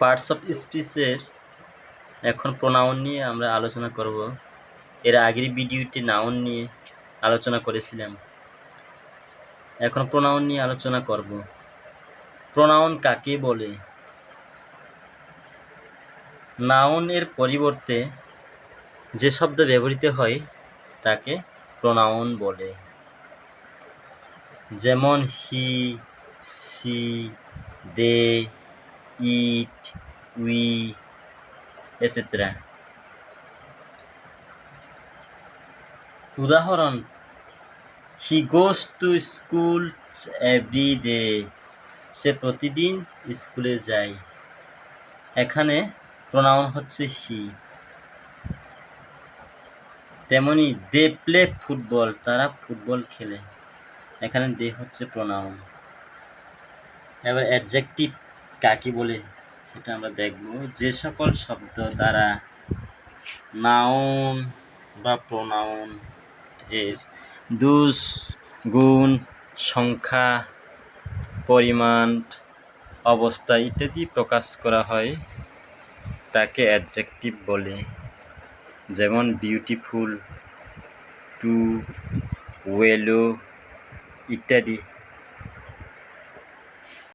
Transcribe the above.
Parts of স্পিচের এখন pronoun নিয়ে আমরা আলোচনা করব। এর আগের ভিডিওতে নাউন নিয়ে আলোচনা করেছিলাম, এখন প্রোনাউন নিয়ে আলোচনা করব। প্রোনাউন কাকে বলে? নাউন এর পরিবর্তে যে শব্দ ব্যবহৃত হয় তাকে প্রোনাউন বলে। যেমন he, she, they, it, we, etcetera. উদাহরণ: he goes to school every day. সে প্রতিদিন স্কুলে যায়। এখানে প্রোনাউন হচ্ছে হি। তেমনি দে প্লে ফুটবল। তারা ফুটবল খেলে। এখানে দে হচ্ছে প্রোনাউন। এবার অ্যাডজেক্টিভ কাকে বলে সেটা আমরা দেখব। যে সকল শব্দ দ্বারা নাউন বা প্রোনাউন এর দোষ, গুণ, সংখ্যা, পরিমাণ, অবস্থা ইত্যাদি প্রকাশ করা হয় তাকে অ্যাডজেক্টিভ বলে। যেমন বিউটিফুল, টু, ওয়েলো ইত্যাদি।